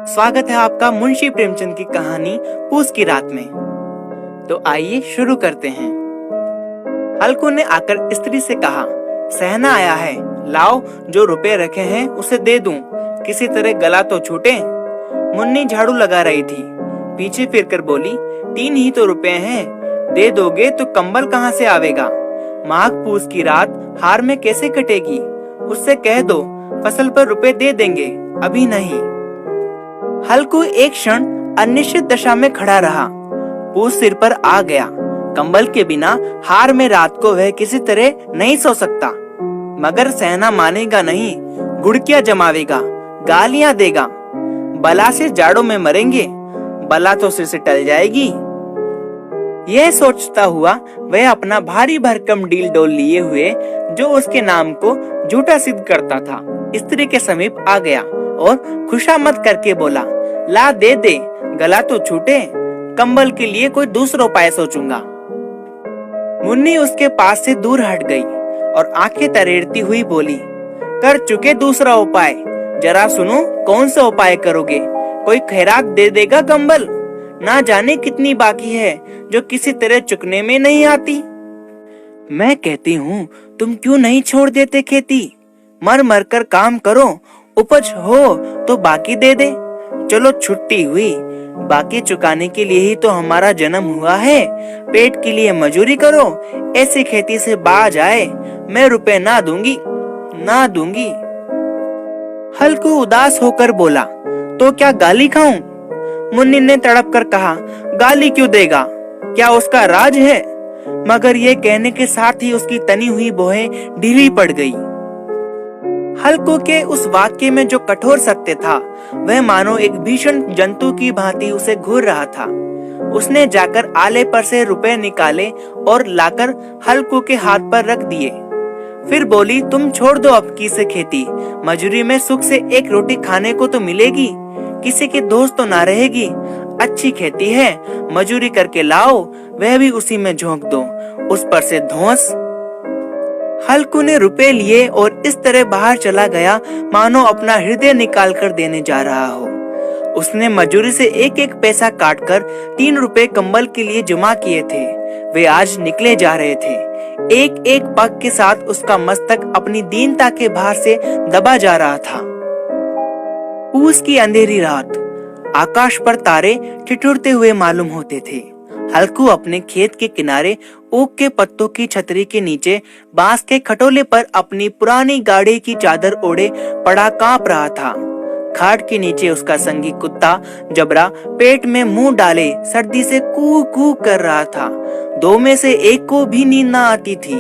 स्वागत है आपका मुंशी प्रेमचंद की कहानी पूस की रात में। तो आइए शुरू करते हैं। हल्कू ने आकर स्त्री से कहा, सहना आया है, लाओ जो रुपए रखे हैं उसे दे दूं, किसी तरह गला तो छूटे। मुन्नी झाड़ू लगा रही थी, पीछे फिरकर बोली, 3 ही तो रुपए हैं, दे दोगे तो कंबल कहाँ से आवेगा? माघ पूस की रात हार में कैसे कटेगी? उससे कह दो फसल पर रुपए दे देंगे, अभी नहीं। हल्कू एक क्षण अनिश्चित दशा में खड़ा रहा। पूस सिर पर आ गया। कंबल के बिना हार में रात को वह किसी तरह नहीं सो सकता। मगर सहना मानेगा नहीं, गुड़कियां जमावेगा, गालियां देगा। बला से जाड़ों में मरेंगे, बला तो सिर से टल जाएगी। यह सोचता हुआ वह अपना भारी भरकम डील डोल लिए हुए, जो उसके नाम को झूठा सिद्ध करता था, स्त्री के समीप आ गया और खुशामद करके बोला, ला दे दे, गला तो छूटे, कंबल के लिए कोई दूसरा उपाय सोचूंगा। मुन्नी उसके पास से दूर हट गई और आंखें तरेड़ती हुई बोली, कर चुके दूसरा उपाय, जरा सुनो कौन सा उपाय करोगे? कोई खैरात दे देगा कंबल? ना जाने कितनी बाकी है जो किसी तरह चुकने में नहीं आती। मैं कहती हूँ तुम क्यों नहीं छोड़ देते खेती? मर मर कर काम करो, उपज हो तो बाकी दे दे। चलो छुट्टी हुई, बाकी चुकाने के लिए ही तो हमारा जन्म हुआ है। पेट के लिए मजूरी करो, ऐसी खेती से बाज आए, मैं रुपए ना दूंगी, ना दूंगी। हल्कू उदास होकर बोला, तो क्या गाली खाऊं? मुन्नी ने तड़प कर कहा, गाली क्यों देगा, क्या उसका राज है? मगर ये कहने के साथ ही उसकी तनी हुई भौहें ढीली पड़ गई। हल्कू के उस वाक्य में जो कठोर सत्य था, वह मानो एक भीषण जंतु की भांति उसे घूर रहा था। उसने जाकर आले पर से रुपए निकाले और लाकर हल्कू के हाथ पर रख दिए। फिर बोली, तुम छोड़ दो अब की से खेती, मजूरी में सुख से एक रोटी खाने को तो मिलेगी, किसी की दोस्त तो ना रहेगी। अच्छी खेती है, मजूरी करके लाओ, वह भी उसी में झोंक दो, उस पर से धौंस। हल्कू ने रुपए लिए और इस तरह बाहर चला गया मानो अपना हृदय निकाल कर देने जा रहा हो। उसने मजूरी से एक एक पैसा काटकर 3 रुपए कंबल के लिए जमा किए थे। वे आज निकले जा रहे थे। एक एक पग के साथ उसका मस्तक अपनी दीनता के भार से दबा जा रहा था। पूस की अंधेरी रात, आकाश पर तारे ठिठुरते हुए मालूम होते थे। हल्कू अपने खेत के किनारे ओक के पत्तों की छतरी के नीचे बांस के खटोले पर अपनी पुरानी गाड़ी की चादर ओढ़े पड़ा कांप रहा था। खाट के नीचे उसका संगी कुत्ता जबरा पेट में मुंह डाले सर्दी से कू कू कर रहा था। 2 में से एक को भी नींद ना आती थी।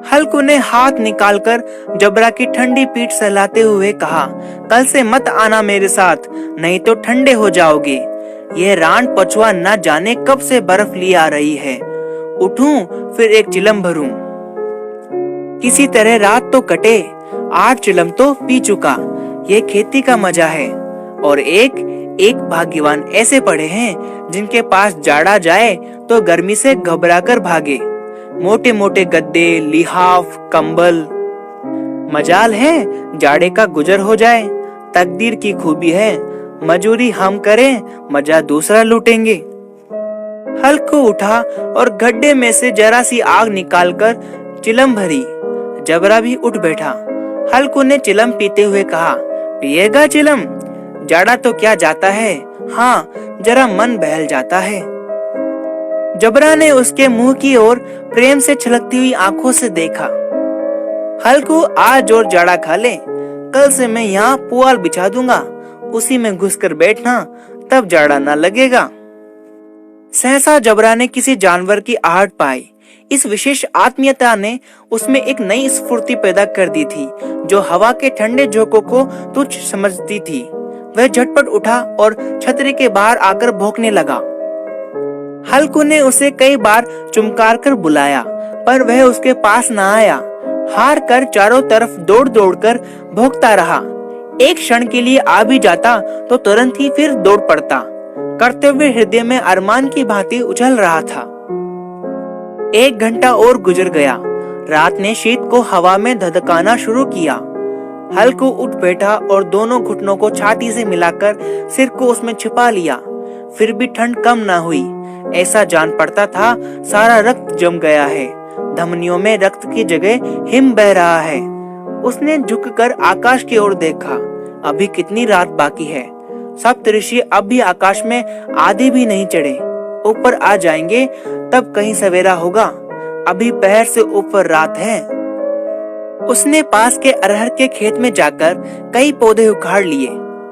हल्कू ने हाथ निकालकर जबरा की ठंडी पीठ सहलाते हुए कहा, कल से मत आना मेरे साथ, नहीं तो ठंडे हो जाओगे। यह रान पछुआ न जाने कब से बर्फ ली आ रही है। उठूं फिर एक चिलम भरूं। किसी तरह रात तो कटे, 8 चिलम तो पी चुका। ये खेती का मजा है। और एक भाग्यवान ऐसे पड़े हैं जिनके पास जाड़ा जाए तो गर्मी से घबराकर भागे। मोटे मोटे गद्दे, लिहाफ, कंबल। मजाल है जाड़े का गुजर हो जाए, तकदीर की खूबी है। मजूरी हम करें, मजा दूसरा लूटेंगे। हल्कू उठा और गड्ढे में से जरा सी आग निकालकर चिलम भरी। जबरा भी उठ बैठा। हल्कू ने चिलम पीते हुए कहा, पिएगा चिलम? जाड़ा तो क्या जाता है, हाँ जरा मन बहल जाता है। जबरा ने उसके मुंह की ओर प्रेम से छलकती हुई आंखों से देखा। हल्कू, आज और जाड़ा खा ले, कल से मैं यहाँ पुआल बिछा दूंगा, उसी में घुसकर बैठना, तब जाड़ा ना लगेगा। सहसा जबरा ने किसी जानवर की आहट पाई। इस विशेष आत्मीयता ने उसमें एक नई स्फूर्ति पैदा कर दी थी, जो हवा के ठंडे झोंकों को तुच्छ समझती थी। वह झटपट उठा और छतरी के बाहर आकर भौंकने लगा। हल्कू ने उसे कई बार चुमकार कर बुलाया, पर वह उसके पास न आया। हार कर चारों तरफ दौड़ दौड़ कर भौंकता रहा। एक क्षण के लिए आ भी जाता तो तुरंत ही फिर दौड़ पड़ता। करते हुए हृदय में अरमान की भांति उछल रहा था। 1 घंटा और गुजर गया। रात ने शीत को हवा में धधकाना शुरू किया। हल्कू उठ बैठा और दोनों घुटनों को छाती से मिलाकर सिर को उसमें छिपा लिया। फिर भी ठंड कम ना हुई। ऐसा जान पड़ता था सारा रक्त जम गया है, धमनियों में रक्त की जगह हिम बह रहा है। उसने झुककर आकाश की ओर देखा। अभी कितनी रात बाकी है। सप्तऋषि अब भी आकाश में आधे भी नहीं चढ़े। ऊपर आ जाएंगे तब कहीं सवेरा होगा। अभी पहर से ऊपर रात है। उसने पास के अरहर के खेत में जाकर कई पौधे उखाड़ लिए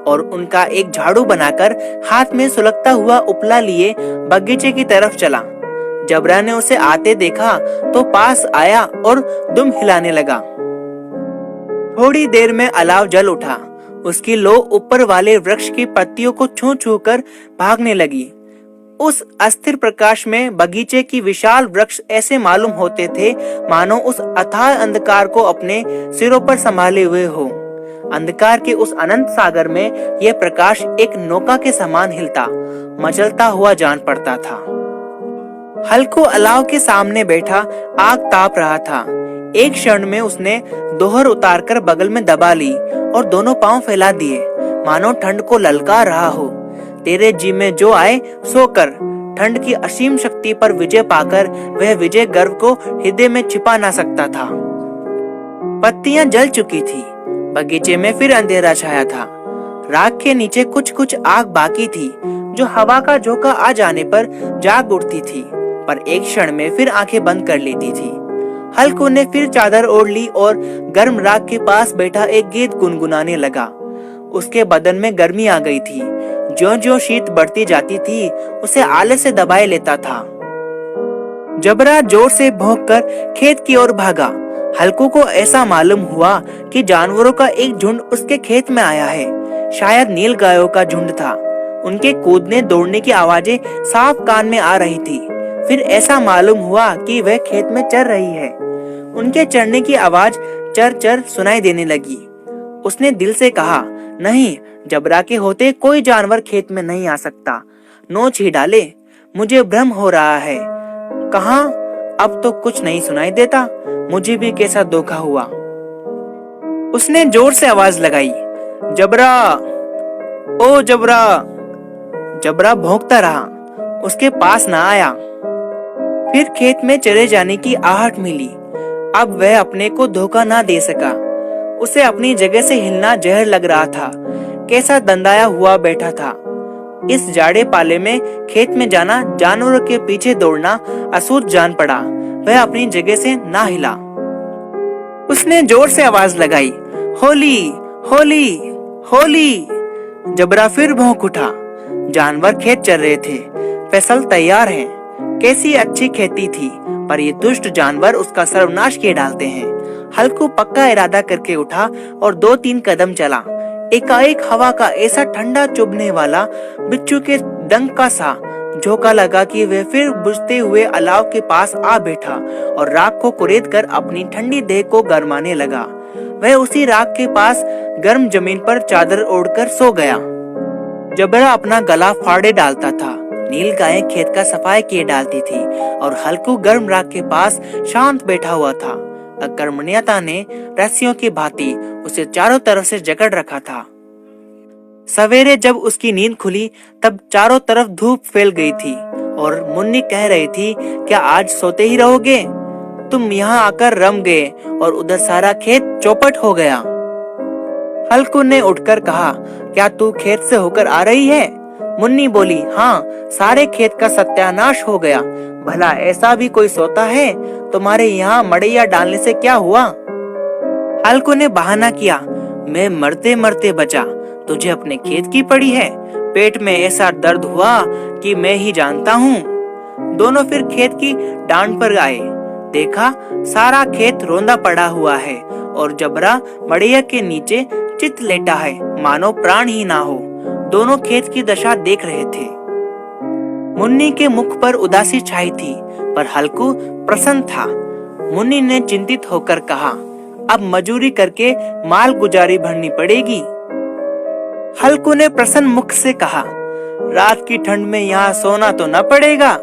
और उनका एक झाड़ू बनाकर हाथ में सुलगता हुआ उपला लिए बगीचे की तरफ चला। जबरा ने उसे आते देखा तो पास आया और दुम हिलाने लगा। थोड़ी देर में अलाव जल उठा। उसकी लो ऊपर वाले वृक्ष की पत्तियों को छू छू कर भागने लगी। उस अस्थिर प्रकाश में बगीचे की विशाल वृक्ष ऐसे मालूम होते थे मानो उस अथाह अंधकार को अपने सिरों पर संभाले हुए हो। अंधकार के उस अनंत सागर में यह प्रकाश एक नौका के समान हिलता मचलता हुआ जान पड़ता था। हल्कू अलाव के सामने बैठा आग ताप रहा था। एक क्षण में उसने दोहर उतारकर बगल में दबा ली और दोनों पांव फैला दिए मानो ठंड को ललकार रहा हो। तेरे जी में जो आए सो कर। ठंड की असीम शक्ति पर विजय पाकर वह विजय गर्व को हृदय में छिपा ना सकता था। पत्तियां जल चुकी थी। बगीचे में फिर अंधेरा छाया था। राख के नीचे कुछ कुछ आग बाकी थी जो हवा का झोंका आ जाने पर जाग उठती थी, पर एक क्षण में फिर आंखें बंद कर लेती थी। हल्कू ने फिर चादर ओढ़ ली और गर्म राख के पास बैठा एक गीत गुनगुनाने लगा। उसके बदन में गर्मी आ गई थी। ज्यों-ज्यों शीत बढ़ती जाती थी उसे आलस से दबाए लेता था। जबरा जोर से भौंककर खेत की ओर भागा। हल्कू को ऐसा मालूम हुआ कि जानवरों का एक झुंड उसके खेत में आया है। शायद नील गायों का झुंड था। उनके कूदने दौड़ने की आवाजें साफ कान में आ रही थी। फिर ऐसा मालूम हुआ कि वह खेत में चर रही है। उनके चरने की आवाज चर चर सुनाई देने लगी। उसने दिल से कहा, नहीं, जबरा के होते कोई जानवर खेत में नहीं आ सकता। नोच ही डाले। मुझे भ्रम हो रहा है। कहाँ? अब तो कुछ नहीं सुनाई देता। मुझे भी कैसा धोखा हुआ। उसने जोर से आवाज लगाई, जबरा, ओ जबरा। जबरा भौंकता रहा। उसके पास ना आया। फिर खेत में चले जाने की आहट मिली। अब वह अपने को धोखा ना दे सका। उसे अपनी जगह से हिलना जहर लग रहा था। कैसा दंदाया हुआ बैठा था। इस जाड़े पाले में खेत में जाना, जानवरों के पीछे दौड़ना असूझ जान पड़ा। वह अपनी जगह से ना हिला। उसने जोर से आवाज लगाई, होली, होली, होली। जबरा फिर भौंक उठा। जानवर खेत चल रहे थे। फसल तैयार है। कैसी अच्छी खेती थी, पर ये दुष्ट जानवर उसका सर्वनाश किए डालते हैं। हल्कू पक्का इरादा करके उठा और 2-3 कदम चला। एकाएक हवा का ऐसा ठंडा चुभने वाला बिच्छू के डंक का सा झोंका लगा कि वह फिर बुझते हुए अलाव के पास आ बैठा और राख को कुरेद कर अपनी ठंडी देह को गरमाने लगा। वह उसी राख के पास गर्म जमीन पर चादर ओढ़कर सो गया। जबरा अपना गला फाड़े डालता था। नील गायें खेत का सफाई किए डालती थी और हल्कू गर्म राख के पास शांत बैठा हुआ था। अकर्मण्यता ने रस्सियों की भांति उसे चारों तरफ से जकड़ रखा था। सवेरे जब उसकी नींद खुली तब चारों तरफ धूप फैल गई थी और मुन्नी कह रही थी, क्या आज सोते ही रहोगे? तुम यहाँ आकर रम गए और उधर सारा खेत चौपट हो गया। हल्कू ने उठकर कहा, क्या तू खेत से होकर आ रही है? मुन्नी बोली, हाँ, सारे खेत का सत्यानाश हो गया। भला ऐसा भी कोई सोता है? तुम्हारे यहाँ मड़ैया डालने से क्या हुआ? हल्कू ने बहाना किया, मैं मरते मरते बचा। तुझे अपने खेत की पड़ी है। पेट में ऐसा दर्द हुआ कि मैं ही जानता हूँ। दोनों फिर खेत की डांड पर आए। देखा सारा खेत रोंदा पड़ा हुआ है और जबरा मड़ैया के नीचे चित लेटा है, मानो प्राण ही ना हो। दोनों खेत की दशा देख रहे थे। मुन्नी के मुख पर उदासी छाई थी, पर हल्कू प्रसन्न था। मुन्नी ने चिंतित होकर कहा, अब मजूरी करके माल गुजारी भरनी पड़ेगी। हल्कू ने प्रसन्न मुख से कहा, रात की ठंड में यहाँ सोना तो न पड़ेगा।